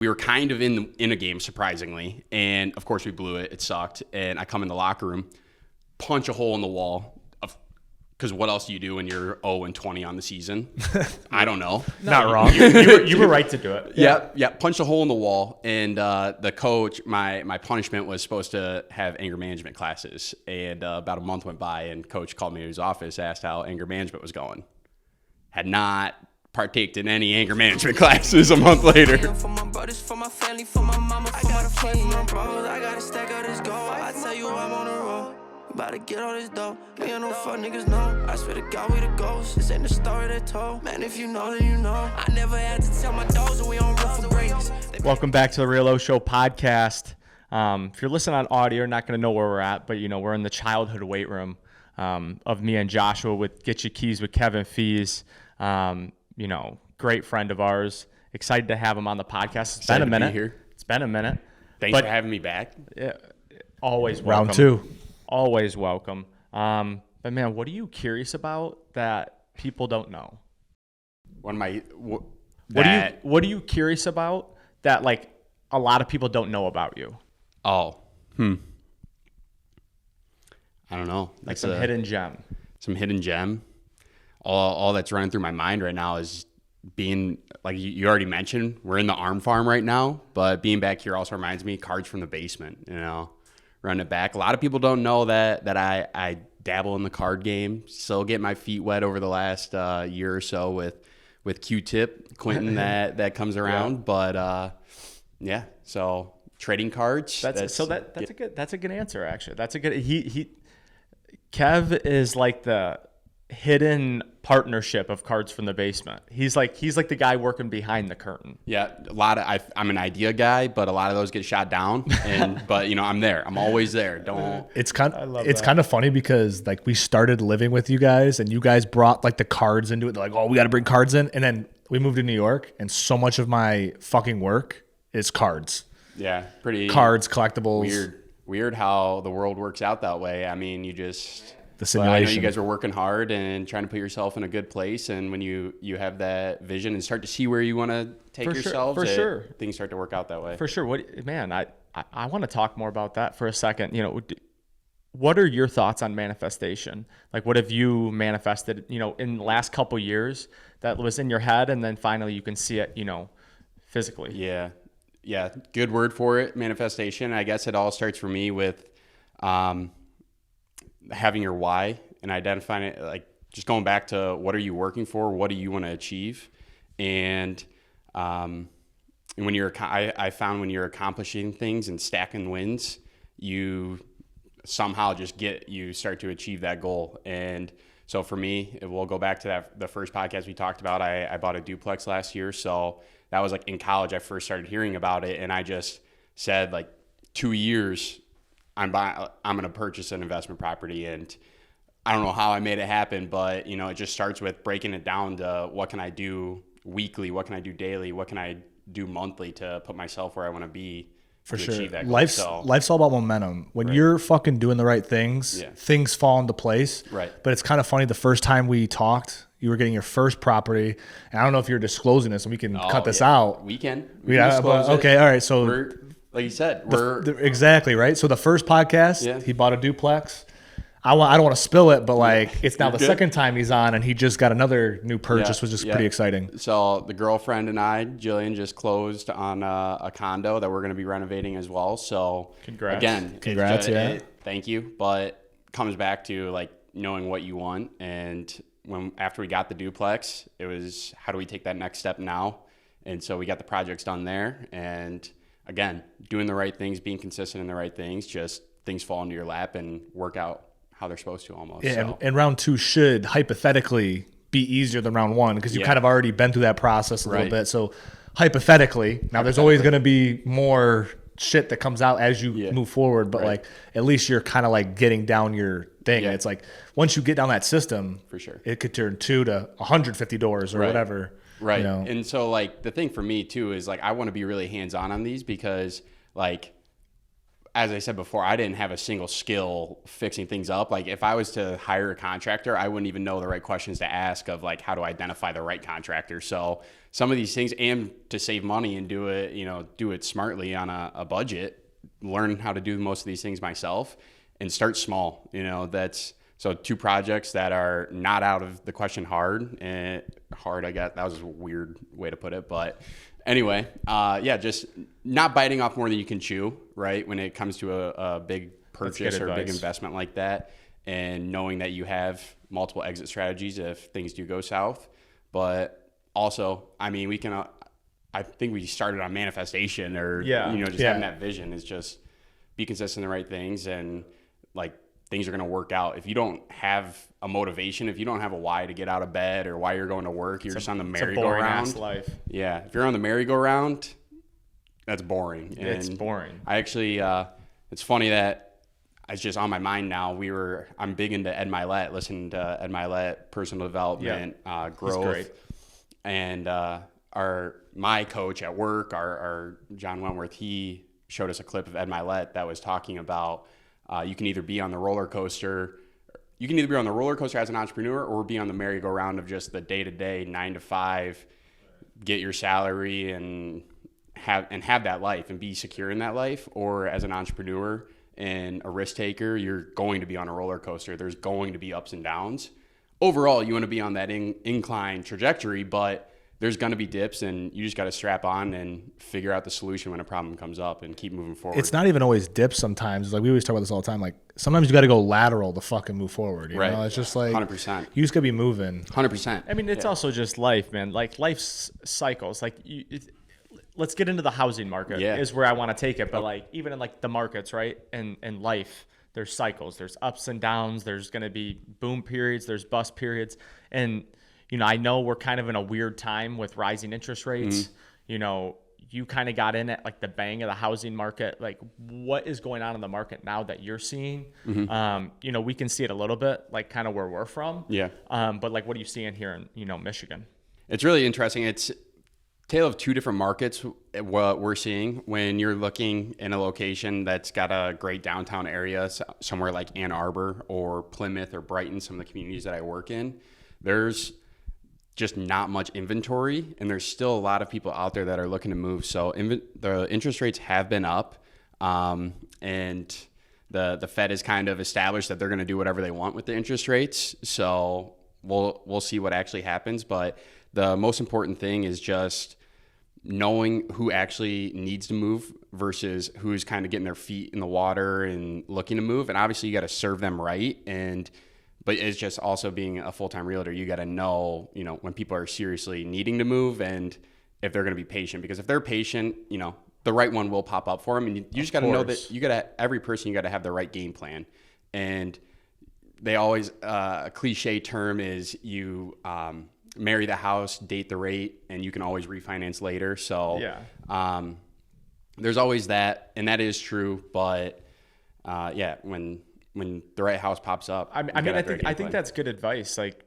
we were kind of in a game, surprisingly. And, of course, we blew it. It sucked. And I come in the locker room, punch a hole in the wall. Because what else do you do when you're 0-20 on the season? I don't know. Not wrong. You were right to do it. Yeah. Punch a hole in the wall. And the coach, my punishment was supposed to have anger management classes. And about a month went by, and coach called me to his office, asked how anger management was going. Had not partaked in any anger management classes a month later. For my brothers, for my family, for my mama, for my friends, my bros. I gotta stack out this gold. I tell you I'm on the road. About to get all this dough. Me and no fuck niggas know. I swear to God we the ghosts. This ain't the story they told. Man, if you know, then you know. I never had to tell my dogs that we on rough for breaks. Welcome back to the Real O Show podcast. If you're listening on audio, you're not going to know where we're at, but we're in the childhood weight room of me and Joshua with Get Your Keys with Kevin Fees. Great friend of ours. Excited to have him on the podcast. It's been a minute. It's been a minute. Thanks for having me back. Yeah, always welcome. Round two. Always welcome. But man, what are you curious about that people don't know? What are you curious about that like a lot of people don't know about you? I don't know. Like some hidden gem. Some hidden gem. All that's running through my mind right now is being, like you already mentioned, we're in the arm farm right now, but being back here also reminds me cards from the basement, running it back. A lot of people don't know that I dabble in the card game, still get my feet wet over the last year or so with Q-Tip, Quentin that comes around. Yeah. But so trading cards. That's a good answer actually. That's a good Kev is like the hidden partnership of cards from the basement. He's like the guy working behind the curtain. Yeah, I'm an idea guy, but a lot of those get shot down. But I'm there. I'm always there. It's kind of funny because like we started living with you guys, and you guys brought like the cards into it. They're like, oh, we got to bring cards in, and then we moved to New York, and so much of my fucking work is cards. Yeah, pretty cards, collectibles. Weird how the world works out that way. I mean, the simulation. I know you guys are working hard and trying to put yourself in a good place, and when you have that vision and start to see where you want to take yourselves, things start to work out that way. For sure. I want to talk more about that for a second. What are your thoughts on manifestation? Like, what have you manifested, in the last couple years that was in your head, and then finally you can see it, physically? Yeah. Good word for it, manifestation. I guess it all starts for me with having your why and identifying it, like just going back to what are you working for? What do you want to achieve? And when I found when you're accomplishing things and stacking wins, you somehow you start to achieve that goal. And so for me, we'll go back to the first podcast we talked about. I bought a duplex last year. So that was like in college, I first started hearing about it. And I just said like 2 years, I'm going to purchase an investment property. And I don't know how I made it happen, but it just starts with breaking it down to what can I do weekly? What can I do daily? What can I do monthly to put myself where I want to be? For to sure. Achieve that goal. Life's all about momentum. When you're fucking doing the right things, things fall into place. Right. But it's kind of funny. The first time we talked, you were getting your first property. And I don't know if you're disclosing this, and we can cut this out. We can. Okay. All right. So like you said, exactly right. So the first podcast, he bought a duplex. I don't want to spill it, but it's now the second time he's on, and he just got another new purchase, which is pretty exciting. So the girlfriend and I, Jillian, just closed on a condo that we're going to be renovating as well. So congrats. Thank you. But it comes back to like knowing what you want, and after we got the duplex, it was how do we take that next step now? And so we got the projects done there, and again, doing the right things, being consistent in the right things, just things fall into your lap and work out how they're supposed to almost. Yeah, and round two should hypothetically be easier than round one because you kind of already been through that process a little bit. So hypothetically, now there's always going to be more shit that comes out as you move forward, but at least you're kind of like getting down your thing. And it's like once you get down that system, for sure, it could turn 2 to 150 doors or whatever. Right. And so like the thing for me too is like I want to be really hands-on on these because like as I said before, I didn't have a single skill fixing things up. Like if I was to hire a contractor, I wouldn't even know the right questions to ask of like how to identify the right contractor. So some of these things, and to save money and do it smartly on a budget, learn how to do most of these things myself and start small. That's so 2 projects that are not out of the question hard, I guess that was a weird way to put it, but anyway, just not biting off more than you can chew, right? When it comes to a big purchase or a big investment like that, and knowing that you have multiple exit strategies if things do go south. But also, I mean, I think we started on manifestation or, having that vision is just be consistent in the right things, and like things are going to work out. If you don't have a motivation, if you don't have a why to get out of bed or why you're going to work, you're just on the merry-go-round. Life. Yeah. If you're on the merry-go-round, that's boring. And it's boring. I actually, it's funny that it's just on my mind now. I'm big into Ed Milet, listening to Ed Milet, personal development, growth. He's great. And my coach at work, our John Wentworth, he showed us a clip of Ed Milet that was talking about you can either be on the roller coaster as an entrepreneur, or be on the merry-go-round of just the day-to-day 9 to 5, get your salary and have that life and be secure in that life. Or as an entrepreneur and a risk taker, you're going to be on a roller coaster. There's going to be ups and downs. Overall, you want to be on that incline trajectory, but there's going to be dips, and you just got to strap on and figure out the solution when a problem comes up and keep moving forward. It's not even always dips sometimes. Like we always talk about this all the time. Like sometimes you got to go lateral to fucking move forward. You know? It's just like 100%. You just got to be moving. 100%. I mean, it's also just life, man. Like life's cycles. Like let's get into the housing market is where I want to take it. But like even in like the markets, right? And life, there's cycles. There's ups and downs. There's going to be boom periods. There's bust periods. And I know we're kind of in a weird time with rising interest rates. Mm-hmm. You kind of got in at like the bang of the housing market. Like what is going on in the market now that you're seeing? Mm-hmm. We can see it a little bit, like kind of where we're from. Yeah. But like, what are you seeing here in, Michigan? It's really interesting. It's a tale of 2 different markets. What we're seeing when you're looking in a location that's got a great downtown area, somewhere like Ann Arbor or Plymouth or Brighton, some of the communities that I work in, there's just not much inventory, and there's still a lot of people out there that are looking to move. So the interest rates have been up, and the Fed has kind of established that they're going to do whatever they want with the interest rates. So we'll see what actually happens. But the most important thing is just knowing who actually needs to move versus who's kind of getting their feet in the water and looking to move. And obviously you got to serve them right. But it's just also being a full-time realtor, you got to know, when people are seriously needing to move and if they're going to be patient. Because if they're patient, the right one will pop up for them. And you just got to know that every person, you got to have the right game plan. And they always, a cliche term is you marry the house, date the rate, and you can always refinance later. So there's always that, and that is true. But when the right house pops up, I think that's good advice. Like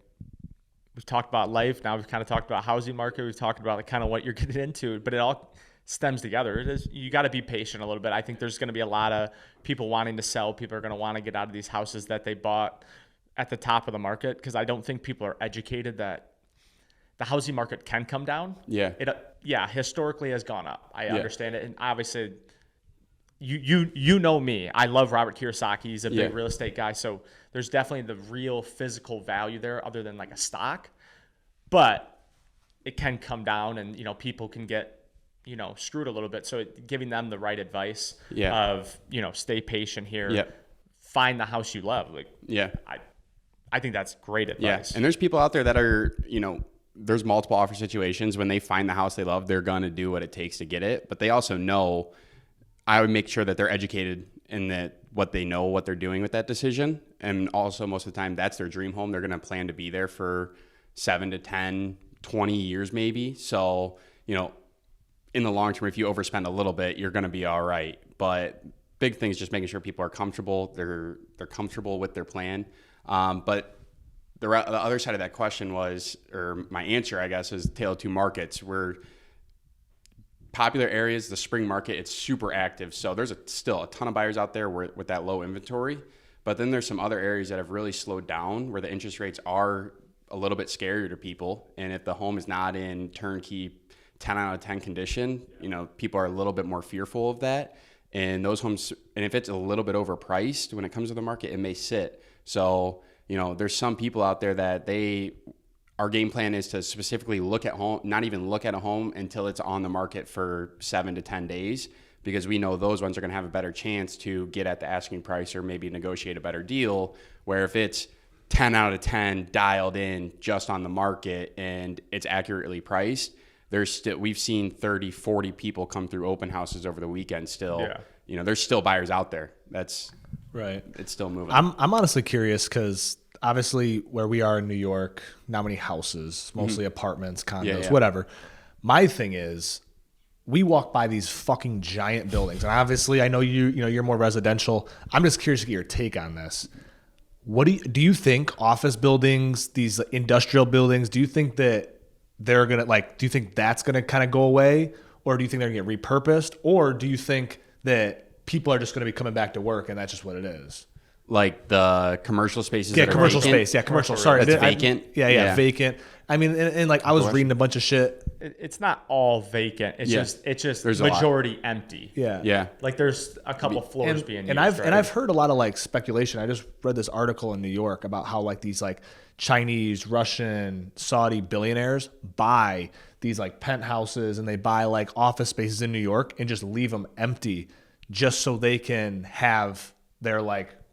we've talked about life. Now we've kind of talked about housing market. We've talked about like kind of what you're getting into, but it all stems together. You got to be patient a little bit. I think there's going to be a lot of people wanting to sell. People are going to want to get out of these houses that they bought at the top of the market. Cause I don't think people are educated that the housing market can come down. Yeah. It historically has gone up. I understand it. And obviously you know me. I love Robert Kiyosaki. He's a big real estate guy. So there's definitely the real physical value there other than like a stock. But it can come down and, people can get, screwed a little bit. So giving them the right advice of, stay patient here. Yeah. Find the house you love. I think that's great advice. Yeah. And there's people out there that are, there's multiple offer situations. When they find the house they love, they're going to do what it takes to get it. But they also know, I would make sure that they're educated in that what they know, what they're doing with that decision. And also most of the time that's their dream home. They're going to plan to be there for 7 to 10, 20 years maybe. So, in the long term, if you overspend a little bit, you're going to be all right. But big thing is just making sure people are comfortable. They're comfortable with their plan. But the other side of that question was, or my answer, I guess, is tale of 2 markets. Where popular areas, the spring market, it's super active. So there's still a ton of buyers out there with that low inventory. But then there's some other areas that have really slowed down where the interest rates are a little bit scarier to people. And if the home is not in turnkey 10 out of 10 condition, people are a little bit more fearful of that. And those homes, and if it's a little bit overpriced when it comes to the market, it may sit. So, there's some people out there that our game plan is to specifically look at home, not even look at a home until it's on the market for 7 to 10 days, because we know those ones are going to have a better chance to get at the asking price or maybe negotiate a better deal. Where if it's 10 out of 10 dialed in just on the market and it's accurately priced, we've seen 30, 40 people come through open houses over the weekend still. Yeah. There's still buyers out there. That's right. It's still moving. I'm honestly curious because obviously where we are in New York, not many houses, mostly apartments, condos, whatever. My thing is, we walk by these fucking giant buildings, and obviously I know you're more residential. I'm just curious to get your take on this. What do you think office buildings, these industrial buildings, do you think that they're going to do you think that's going to kind of go away, or do you think they're going to get repurposed, or do you think that people are just going to be coming back to work and that's just what it is? Like the commercial spaces. Yeah, that commercial are vacant? space. Yeah, commercial. Sorry, that's vacant. Yeah, vacant. I mean, and I was reading a bunch of shit. It's not all vacant. It's just there's majority empty. Yeah. Like there's a couple floors being used. I've heard a lot of speculation. I just read this article in New York about how these Chinese, Russian, Saudi billionaires buy these penthouses and they buy office spaces in New York and just leave them empty just so they can have their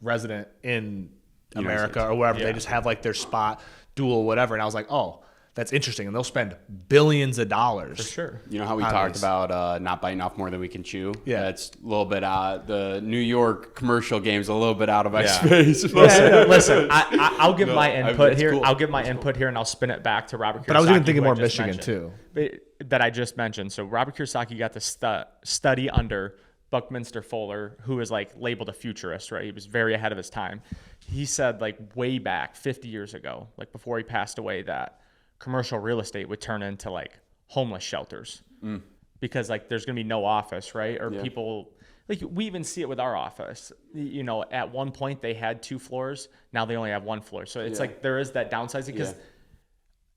resident in America or wherever. They just have their spot, dual, whatever. And I was like, oh, that's interesting. And they'll spend billions of dollars. For sure. You know how we talked about not biting off more than we can chew? Yeah. That's a little bit the New York commercial game's a little bit out of my space. Listen, I'll give my input here. Cool. I'll give my input here and I'll spin it back to Robert Kiyosaki. But I was even thinking more Michigan too. That I just mentioned. So Robert Kiyosaki got to study under Buckminster Fuller, who is labeled a futurist, right? He was very ahead of his time. He said way back 50 years ago, before he passed away, that commercial real estate would turn into homeless shelters because there's going to be no office, right? Or people we even see it with our office. At one point they had 2 floors. Now they only have 1 floor. So it's there is that downsizing because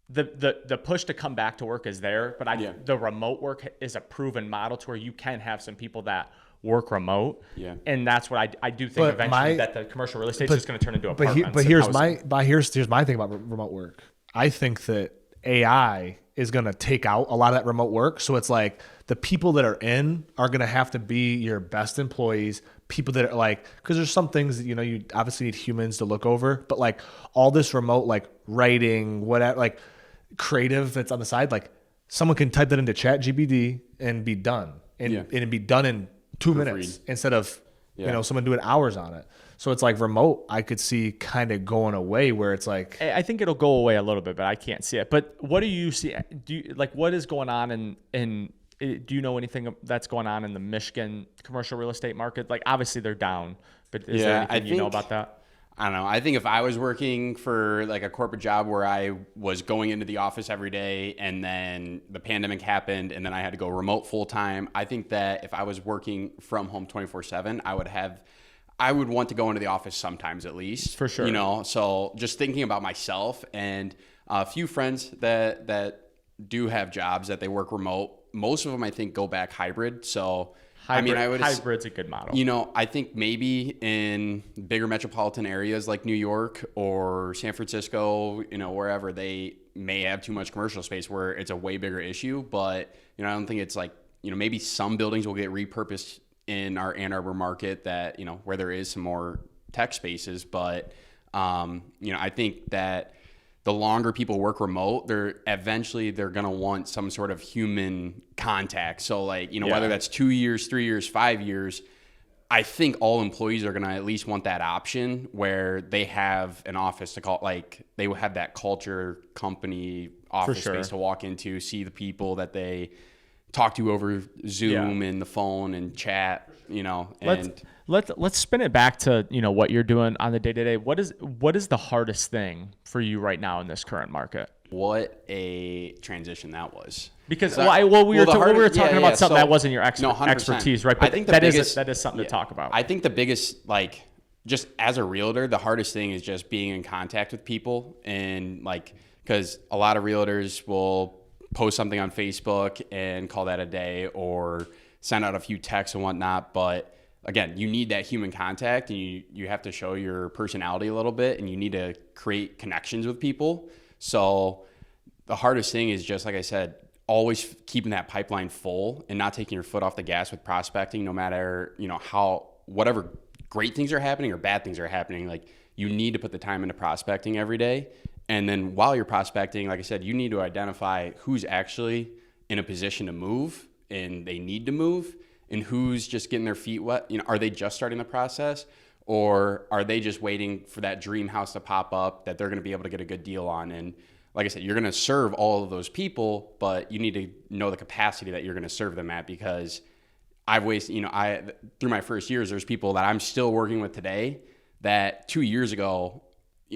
the push to come back to work is there, but the remote work is a proven model to where you can have some people that work remote. Yeah. And that's what I do think eventually that the commercial real estate is just going to turn into apartments. But here's my thing about remote work. I think that AI is going to take out a lot of that remote work. So it's the people that are in are going to have to be your best employees, people that are because there's some things that, you obviously need humans to look over, but all this remote, writing, whatever, creative that's on the side, someone can type that into ChatGPT and be done and be done in 2 minutes instead of, someone doing hours on it. So it's remote, I could see kind of going away where it's I think it'll go away a little bit, but I can't see it. But what do you see? Do you, what is going on in do you know anything that's going on in the Michigan commercial real estate market? Obviously they're down, but is there anything you know about that? I don't know. I think if I was working for a corporate job where I was going into the office every day and then the pandemic happened and then I had to go remote full time, I think that if I was working from home 24/7, I would want to go into the office sometimes at least. For sure. So just thinking about myself and a few friends that do have jobs that they work remote, most of them I think go back hybrid. So hybrid's a good model. I think maybe in bigger metropolitan areas like New York or San Francisco, wherever they may have too much commercial space where it's a way bigger issue. But, I don't think it's maybe some buildings will get repurposed in our Ann Arbor market that, where there is some more tech spaces. But, I think that the longer people work remote, they're going to want some sort of human contact. So whether that's 2 years, 3 years, 5 years, I think all employees are going to at least want that option where they have an office to call, they will have that culture company office space to walk into, see the people that they talk to over Zoom and the phone and chat, and let's spin it back to, what you're doing on the day-to-day. What is the hardest thing for you right now in this current market? what a transition that was. Because we were talking about something that wasn't your No, expertise, right? But I think that is something to talk about. I think the biggest, like, just as a realtor, the hardest thing is just being in contact with people, and like, because a lot of realtors will post something on Facebook and call that a day, or send out a few texts and whatnot. But again, you need that human contact, and you have to show your personality a little bit, and you need to create connections with people. So the hardest thing is just, like I said, always keeping that pipeline full and not taking your foot off the gas with prospecting, no matter, whatever great things are happening or bad things are happening. Like, you need to put the time into prospecting every day. And then while you're prospecting, like I said, you need to identify who's actually in a position to move and they need to move, and who's just getting their feet wet. Are they just starting the process, or are they just waiting for that dream house to pop up that they're going to be able to get a good deal on? And like I said, you're going to serve all of those people, but you need to know the capacity that you're going to serve them at, because I've wasted, through my first years, there's people that I'm still working with today that 2 years ago,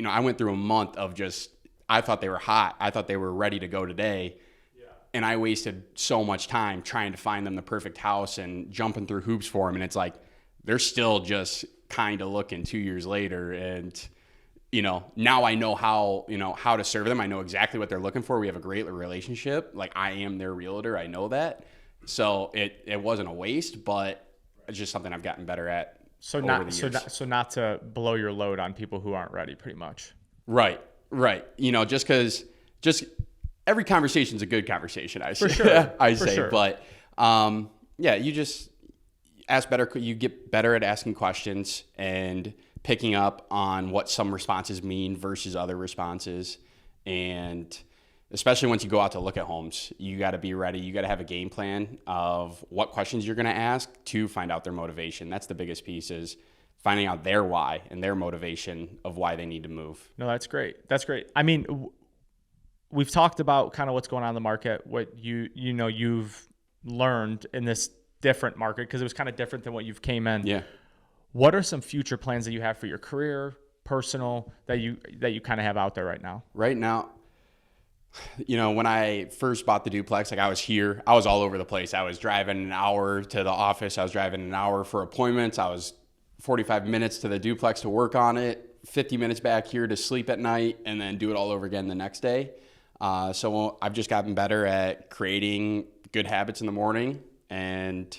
I went through a month of just, I thought they were hot. I thought they were ready to go today. Yeah. And I wasted so much time trying to find them the perfect house and jumping through hoops for them. And it's like, they're still just kind of looking 2 years later. And, now I know how to serve them. I know exactly what they're looking for. We have a great relationship. Like, I am their realtor. I know that. So it wasn't a waste, but it's just something I've gotten better at. So not to blow your load on people who aren't ready, pretty much. Right. Just every conversation's a good conversation, I say. For sure. Sure. But you just ask better. You get better at asking questions and picking up on what some responses mean versus other responses. And especially once you go out to look at homes, you got to be ready. You got to have a game plan of what questions you're going to ask to find out their motivation. That's the biggest piece, is finding out their why and their motivation of why they need to move. No, that's great. I mean, we've talked about kind of what's going on in the market, what you've learned in this different market, because it was kind of different than what you've came in. Yeah. What are some future plans that you have for your career, personal, that you kind of have out there right now? Right now, when I first bought the duplex, like, I was all over the place. I was driving an hour to the office. I was driving an hour for appointments. I was 45 minutes to the duplex to work on it, 50 minutes back here to sleep at night, and then do it all over again the next day. So I've just gotten better at creating good habits in the morning and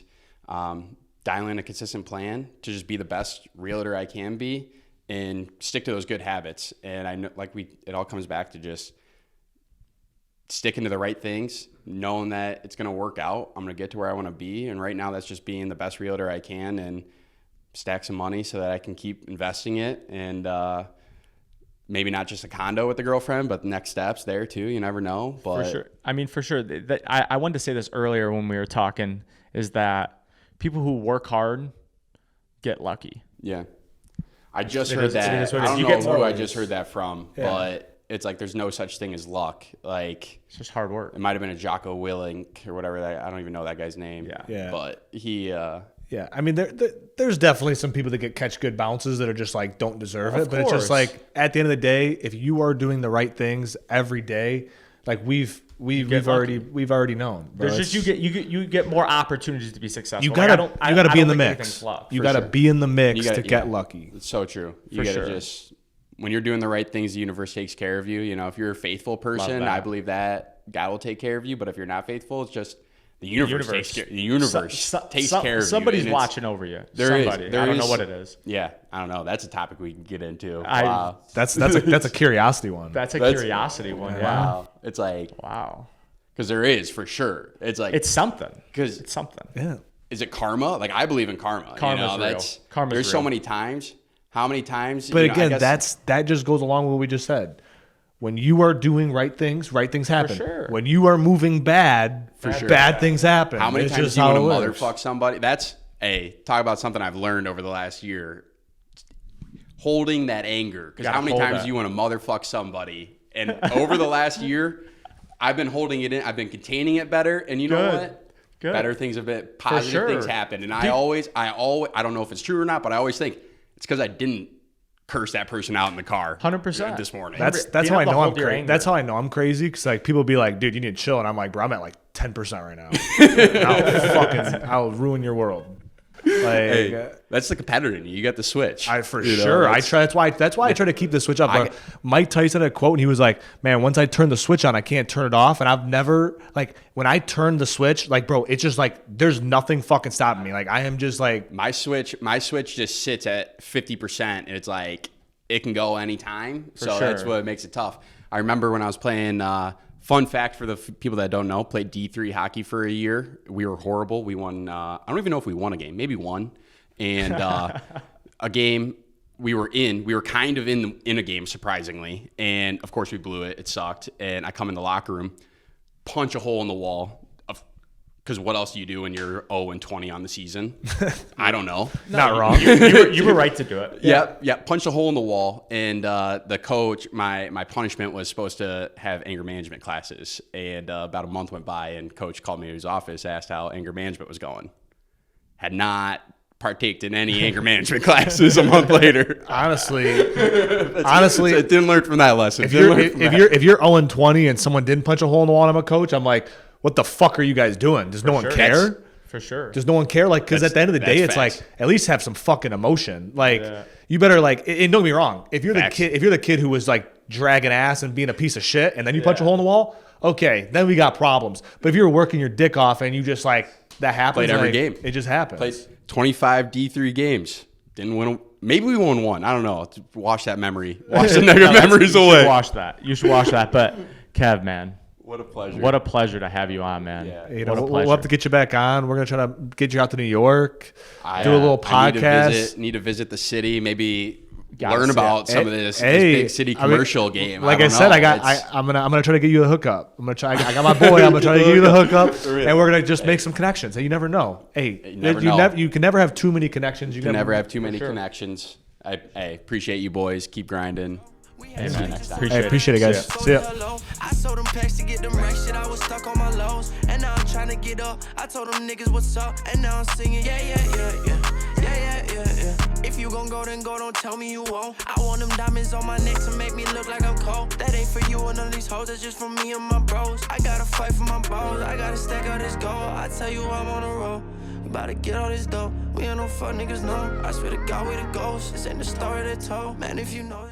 dialing a consistent plan to just be the best realtor I can be and stick to those good habits. And I know, it all comes back to just sticking to the right things, knowing that it's going to work out. I'm going to get to where I want to be. And right now, that's just being the best realtor I can and stack some money so that I can keep investing it. And maybe not just a condo with the girlfriend, but the next steps there too. You never know. But for sure. I mean, for sure. I wanted to say this earlier when we were talking, is that people who work hard get lucky. Yeah. I just heard that. I don't know who I just heard that from, but it's like, there's no such thing as luck. Like, it's just hard work. It might have been a Jocko Willink or whatever. I don't even know that guy's name. Yeah. But he. Yeah. I mean, there's definitely some people that catch good bounces that are just like, don't deserve it. But it's just like, at the end of the day, if you are doing the right things every day, like we've already known. Bro. There's just you get more opportunities to be successful. You gotta be in the mix. You gotta be in the mix to get lucky. It's so true. You gotta just, when you're doing the right things, the universe takes care of you. If you're a faithful person, I believe that God will take care of you. But if you're not faithful, it's just the universe takes care of you. Somebody's watching over you. I don't know what it is. Yeah, I don't know. That's a topic we can get into. Wow. That's a curiosity one. That's a curiosity one. Yeah. Wow. It's like, wow. Because there is, for sure. It's like, it's something. Because it's something. Yeah. Is it karma? Like, I believe in karma. Karma's real. Karma's there's real. so many times. How many times? But again, that just goes along with what we just said. When you are doing right things happen. For sure. When you are moving bad, bad things happen. How many times do you want to motherfuck somebody? Talk about something I've learned over the last year. Holding that anger. Because how many times do you want to motherfuck somebody? And over the last year, I've been holding it in. I've been containing it better. And you know what? Good. Better things have been, positive things happen. And I don't know if it's true or not, but I always think it's because I didn't curse that person out in the car 100% this morning. That's Being how I able to know I'm hold your crazy. anger. That's how I know I'm crazy, because like people be like, dude, you need to chill, and I'm like, bro, I'm at like 10% right now. I'll ruin your world. Like, Hey, that's the competitor in you. You got the switch. For sure. I try. That's why I try to keep the switch up. Mike Tyson had a quote, and he was like, "Man, once I turn the switch on, I can't turn it off." And I've never like when I turn the switch, like, bro, it's just like there's nothing fucking stopping me. Like I am just like my switch just sits at 50%, and it's like it can go anytime. So that's what makes it tough. I remember when I was playing. Fun fact for the people that don't know, played D3 hockey for a year. We were horrible. We won. I don't even know if we won a game. Maybe one. And a game we were kind of in a game, surprisingly. And, of course, we blew it. It sucked. And I come in the locker room, punch a hole in the wall. Because what else do you do when you're 0-20 on the season? I don't know. not wrong. You were right to do it. Yeah. Punch a hole in the wall, and the coach, my punishment was supposed to have anger management classes, and about a month went by, and coach called me to his office, asked how anger management was going. Had not partaked in any anger management classes a month later. Honestly, So I didn't learn from that lesson. if you're 0-20 and someone didn't punch a hole in the wall, and I'm a coach, I'm like, what the fuck are you guys doing? Does no one care? For sure. Does no one care? Like, because at the end of the day, it's facts. like at least have some fucking emotion. Like, you better like. And don't get me wrong. If you're the kid who was like dragging ass and being a piece of shit, and then you punch a hole in the wall, okay, then we got problems. But if you're working your dick off and you just like that happens, Played every like, game. It just happens. Played 25 D3 games. Didn't win. Maybe we won one. I don't know. Wash that memory. Wash the negative memories You away. should watch that. You should watch that. But Kev, man. What a pleasure. What a pleasure to have you on, man. Yeah. You know, What a we'll pleasure. have to get you back on. We're gonna try to get you out to New York, do a little I podcast. need to visit the city. Maybe Gotta learn see about it. some of this Hey, big city I mean, commercial game. Like I don't said, know. I'm gonna try to get you a hookup. I got my boy. I'm gonna try to get you the hookup, and we're gonna just make some connections. And you never know. Hey, you can never have too many connections. You can never have too many connections. I appreciate you boys. Keep grinding. Hey, man. Appreciate it, guys. See ya. I sold them packs to get them racks, shit, I was stuck on my lows. And now I'm trying to get up. I told them niggas what's up. And now I'm singing, yeah. If you gon' go, then go, don't tell me you won't. I want them diamonds on my neck to make me look like I'm cold. That ain't for you and none of these hoes, that's just for me and my bros. I gotta fight for my bros, I gotta stack out this gold. I tell you I'm on the road. We bout to get all this dough. We ain't no fuck niggas, no. I swear to God, we the ghosts. This ain't the story they told. Man, if you know